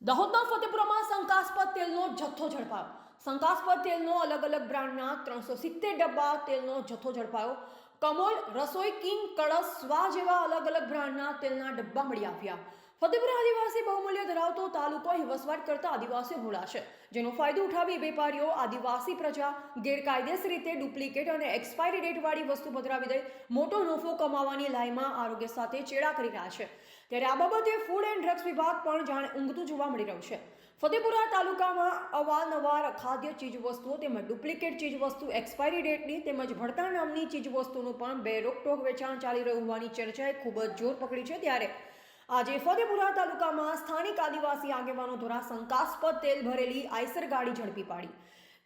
દાહોદના ફતેપુરામાં શંકાસ્પદ તેલનો જથ્થો ઝડપાયો. શંકાસ્પદ તેલનો અલગ અલગ બ્રાન્ડના 370 ડબ્બા તેલનો જથ્થો ઝડપાયો. કમોલ, રસોઈ કિંગ, કળશ, સ્વા જેવા અલગ અલગ બ્રાન્ડના તેલના ડબ્બા મળી આવ્યા. ફતેપુરા આદિવાસી બહુમૂલ્ય ધરાવતો તાલુકો અહીં વસવાટ કરતા આદિવાસીઓ ભોળા છે, જેનો ફાયદો ઉઠાવી વેપારીઓ આદિવાસી પ્રજા ગેરકાયદેસર રીતે ડુપ્લિકેટ અને એક્સપાયરી ડેટવાળી વસ્તુ પધરાવી દઈ મોટો નફો કમાવાની લાઈમાં આરોગ્ય સાથે ચેડા કરી રહ્યા છે. ત્યારે આ બાબતે ફૂડ એન્ડ ડ્રગ્સ વિભાગ પણ જાણે ઊંઘતું જોવા મળી રહ્યું છે. ફતેપુરા તાલુકામાં અવારનવાર ખાદ્ય ચીજવસ્તુઓ તેમજ ડુપ્લિકેટ ચીજવસ્તુ એક્સપાયરી ડેટની તેમજ ભડતા નામની ચીજવસ્તુનું પણ બેરોકટોક વેચાણ ચાલી રહ્યું હોવાની ચર્ચાએ ખૂબ જ જોર પકડી છે. ત્યારે આજે ફતેપુરા તાલુકામાં સ્થાનિક આદિવાસી આગેવાનો દ્વારા શંકાસ્પદ તેલ ભરેલી આઈસર ગાડી ઝડપી પાડી.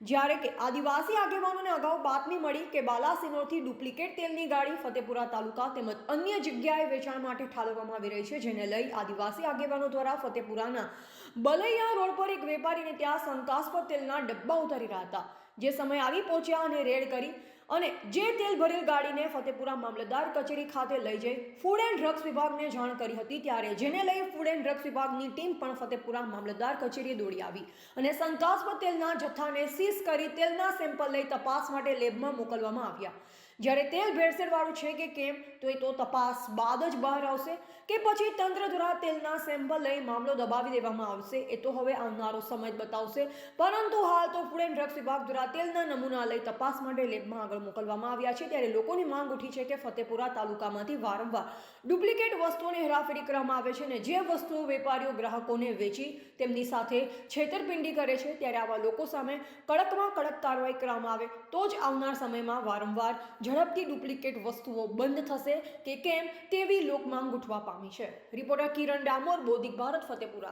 જ્યારે કે આદિવાસી આગેવાનોને અગાઉ બાતમી મળી કે બાલાસિનોરથી ડુપ્લિકેટ તેલની ગાડી ફતેપુરા તાલુકા તેમજ અન્ય જગ્યાએ વેચાણ માટે ઠાલવવામાં આવી રહી છે, જેને લઈ આદિવાસી આગેવાનો દ્વારા ફતેપુરાના બલૈયા રોડ પર એક વેપારીને ત્યાં શંકાસ્પદ તેલના ડબ્બા ઉતારી રહ્યા હતા. જે સમયે આવી પહોંચ્યા અને રેડ કરી અને જે તેલ ભરેલ ગાડીને ફતેપુરા મામલતદાર કચેરી ખાતે લઈ જઈ ફૂડ એન્ડ ડ્રગ્સ વિભાગને જાણ કરી હતી. ત્યારે જેને લઈ ફૂડ એન્ડ ડ્રગ્સ વિભાગની ટીમ પણ ફતેપુરા મામલતદાર કચેરીએ દોડી આવી અને શંકાસ્પદ તેલના જથ્થાને સીઝ કરી તેલના સેમ્પલ લઈ તપાસ માટે લેબમાં મોકલવામાં આવ્યા. જ્યારે તેલ ભેળસેળવાળું છે કે કેમ તો એ તો તપાસ બાદ જ બહાર આવશે કે પછી તંત્ર દ્વારા તેલના સેમ્પલ લઈ મામલો દબાવી દેવામાં આવશે, એ તો હવે આવનારો સમય જ બતાવશે. પરંતુ હાલ તો ફૂડ એન્ડ ડ્રગ્સ વિભાગ દ્વારા તેલના નમૂના લઈ તપાસ માટે લેબમાં આગળ મોકલવામાં આવ્યા છે. ત્યારે લોકોની માંગ ઉઠી છે કે ફતેપુરા તાલુકામાંથી વારંવાર ડુપ્લિકેટ વસ્તુઓની હેરાફેરી કરવામાં આવે છે અને જે વસ્તુઓ વેપારીઓ ગ્રાહકોને વેચી તેમની સાથે છેતરપિંડી કરે છે, ત્યારે આવા લોકો સામે કડકમાં કડક કાર્યવાહી કરવામાં આવે તો જ આવનાર સમયમાં વારંવાર ઝડપથી ડુપ્લિકેટ વસ્તુઓ બંધ થશે કે કેમ તેવી લોકમાંગ ઉઠવા પામી છે. રિપોર્ટર કિરણ ડામોર, બોધિક ભારત, ફતેપુરા.